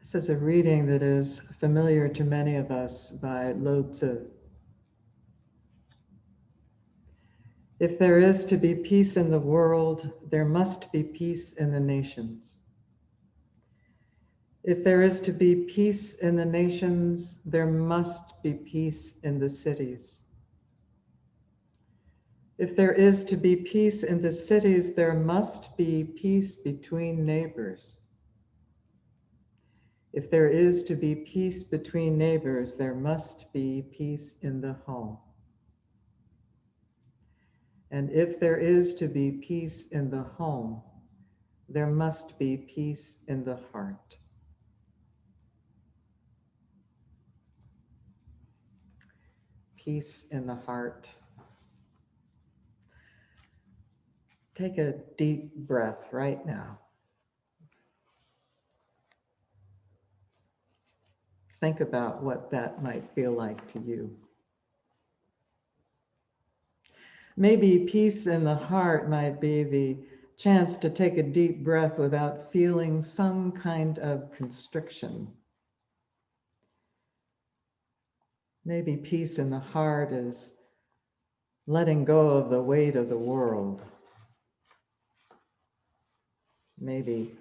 This is a reading that is familiar to many of us by Lao Tze. If there is to be peace in the world, there must be peace in the nations. If there is to be peace in the nations, there must be peace in the cities. If there is to be peace in the cities, there must be peace between neighbors. If there is to be peace between neighbors, there must be peace in the home. And if there is to be peace in the home, there must be peace in the heart. Peace in the heart. Take a deep breath right now. Think about what that might feel like to you. Maybe peace in the heart might be the chance to take a deep breath without feeling some kind of constriction. Maybe peace in the heart is letting go of the weight of the world. Maybe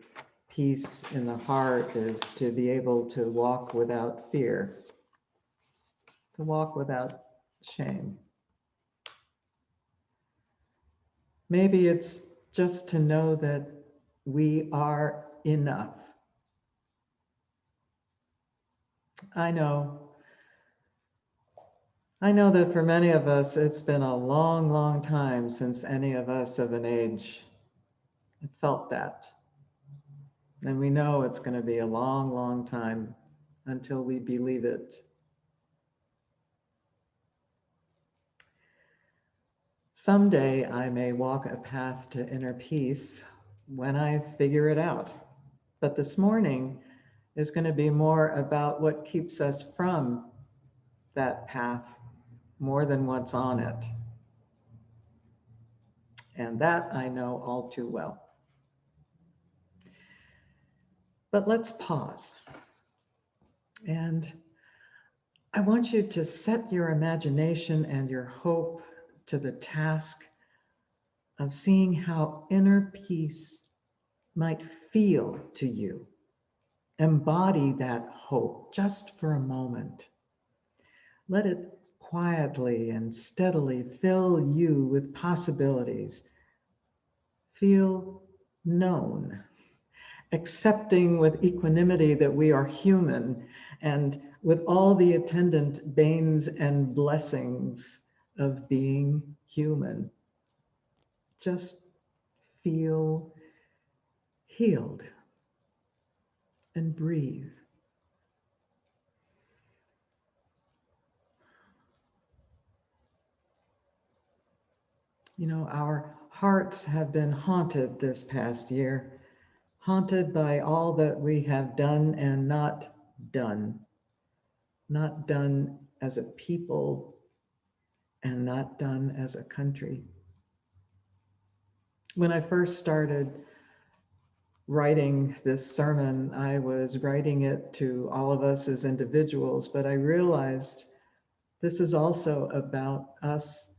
peace in the heart is to be able to walk without fear, to walk without shame. Maybe it's just to know that we are enough. I know that for many of us, it's been a long, long time since any of us of an age have felt that. And we know it's going to be a long, long time until we believe it. Someday I may walk a path to inner peace when I figure it out. But this morning is going to be more about what keeps us from that path more than what's on it. And that I know all too well. But let's pause. And I want you to set your imagination and your hope to the task of seeing how inner peace might feel to you. Embody that hope just for a moment. Let it quietly and steadily fill you with possibilities. Feel known, accepting with equanimity that we are human, and with all the attendant banes and blessings of being human. Just feel healed and breathe. You know, our hearts have been haunted this past year, haunted by all that we have done and not done as a people and not done as a country. When I first started writing this sermon, I was writing it to all of us as individuals, but I realized this is also about us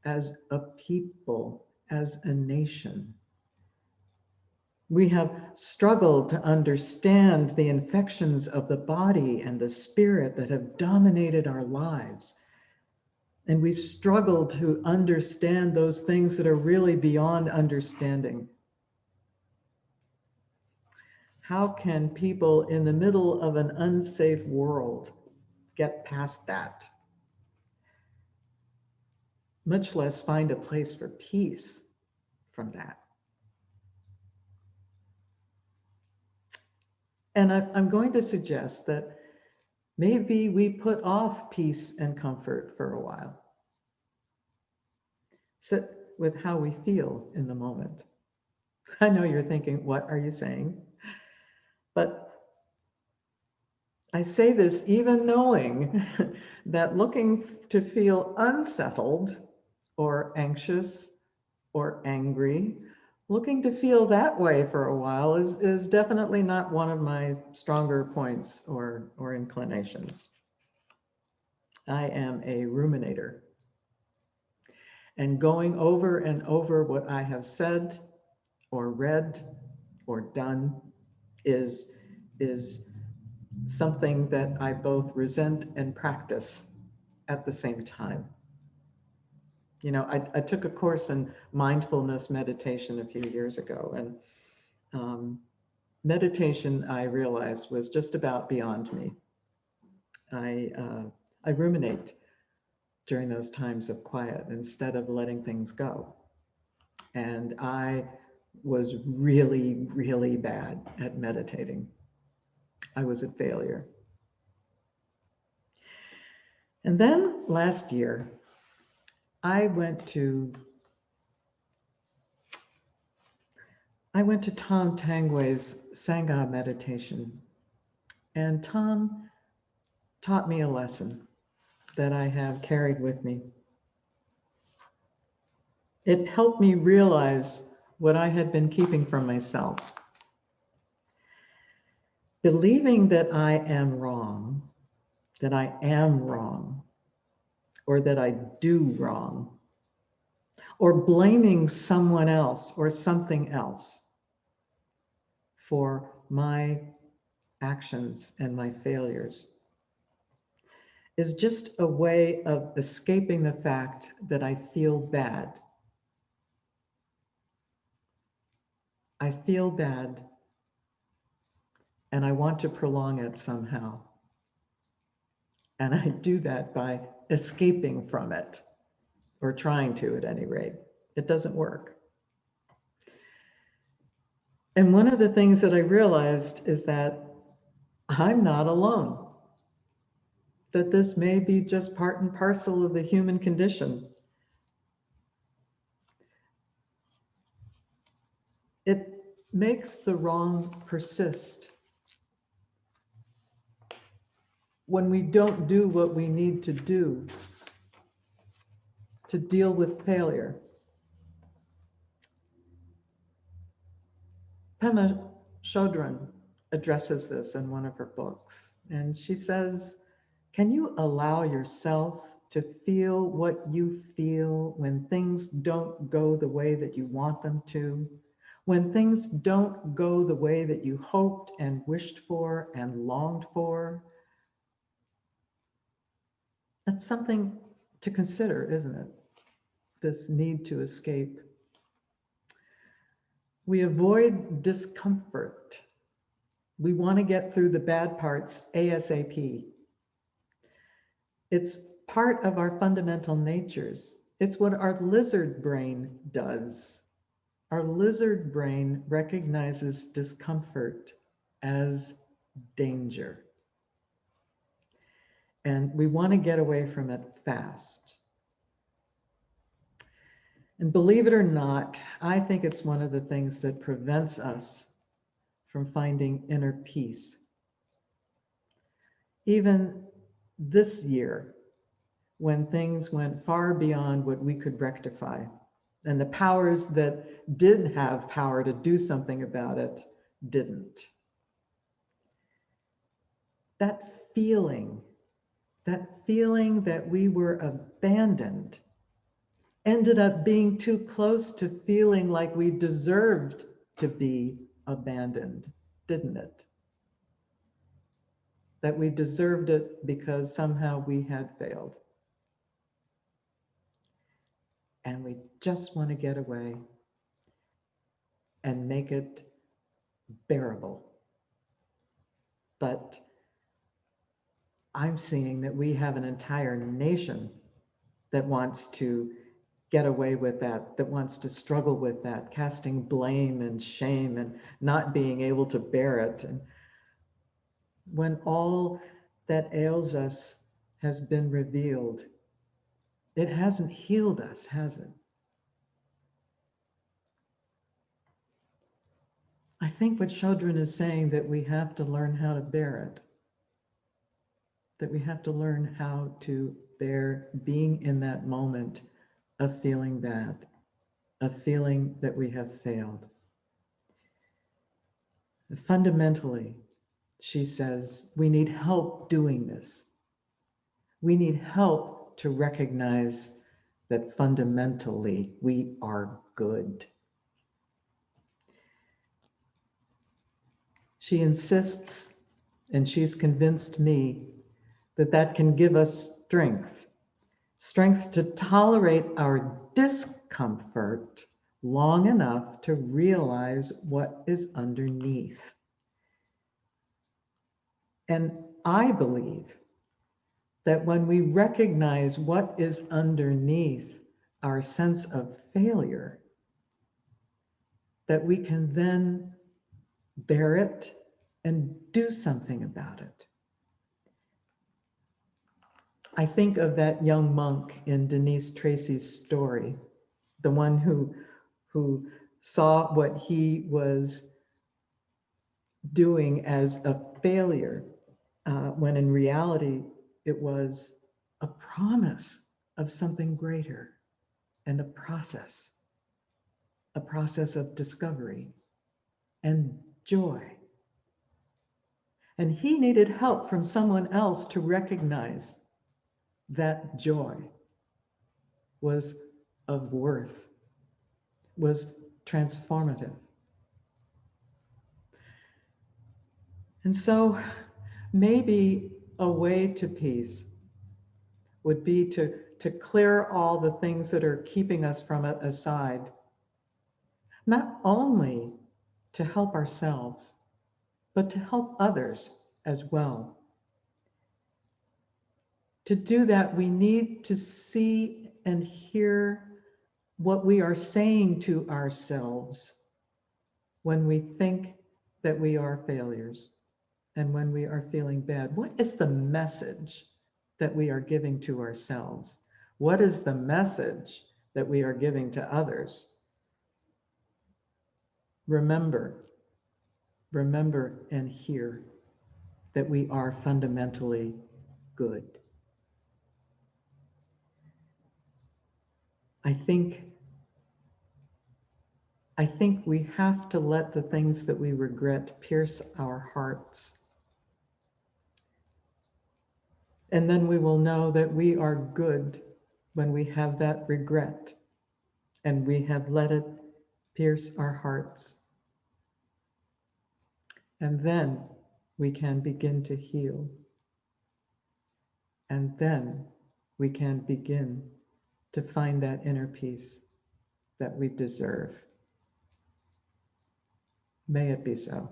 as a people, as a nation. We have struggled to understand the infections of the body and the spirit that have dominated our lives. And we've struggled to understand those things that are really beyond understanding. How can people in the middle of an unsafe world get past that? Much less find a place for peace from that. And I'm going to suggest that maybe we put off peace and comfort for a while. Sit with how we feel in the moment. I know you're thinking, what are you saying? But I say this even knowing that looking to feel unsettled or anxious or angry looking to feel that way for a while is definitely not one of my stronger points or inclinations. I am a ruminator. And going over and over what I have said or read or done is something that I both resent and practice at the same time. You know, I took a course in mindfulness meditation a few years ago, and meditation, I realized, was just about beyond me. I ruminate during those times of quiet instead of letting things go. And I was really, really bad at meditating. I was a failure. And then last year, I went to Tom Tangway's Sangha meditation, and Tom taught me a lesson that I have carried with me. It helped me realize what I had been keeping from myself. Believing that I am wrong, or that I do wrong, or blaming someone else or something else for my actions and my failures is just a way of escaping the fact that I feel bad. I feel bad and I want to prolong it somehow. And I do that by escaping from it, or trying to at any rate. It doesn't work. And one of the things that I realized is that I'm not alone, that this may be just part and parcel of the human condition. It makes the wrong persist when we don't do what we need to do to deal with failure. Pema Chodron addresses this in one of her books, and she says, can you allow yourself to feel what you feel when things don't go the way that you want them to, when things don't go the way that you hoped and wished for and longed for? That's something to consider, isn't it? This need to escape. We avoid discomfort. We want to get through the bad parts ASAP. It's part of our fundamental natures. It's what our lizard brain does. Our lizard brain recognizes discomfort as danger. And we want to get away from it fast. And believe it or not, I think it's one of the things that prevents us from finding inner peace. Even this year, when things went far beyond what we could rectify, and the powers that did have power to do something about it didn't. That feeling that we were abandoned ended up being too close to feeling like we deserved to be abandoned, didn't it? That we deserved it because somehow we had failed. And we just want to get away and make it bearable. But I'm seeing that we have an entire nation that wants to get away with that, that wants to struggle with that, casting blame and shame and not being able to bear it. And when all that ails us has been revealed, it hasn't healed us, has it? I think what Chodron is saying, that we have to learn how to bear it, that we have to learn how to bear being in that moment of feeling bad. of feeling that we have failed. Fundamentally, she says, we need help doing this. We need help to recognize that fundamentally we are good. She insists, and she's convinced me, that that can give us strength, strength to tolerate our discomfort long enough to realize what is underneath. And I believe that when we recognize what is underneath our sense of failure, that we can then bear it and do something about it. I think of that young monk in Denise Tracy's story, the one who saw what he was doing as a failure, when in reality it was a promise of something greater and a process of discovery and joy. And he needed help from someone else to recognize that joy was of worth, was transformative. And so maybe a way to peace would be to clear all the things that are keeping us from it aside, not only to help ourselves, but to help others as well. To do that, we need to see and hear what we are saying to ourselves when we think that we are failures and when we are feeling bad. What is the message that we are giving to ourselves? What is the message that we are giving to others? Remember and hear that we are fundamentally good. I think we have to let the things that we regret pierce our hearts. And then we will know that we are good when we have that regret and we have let it pierce our hearts. And then we can begin to heal. And then we can begin to find that inner peace that we deserve. May it be so.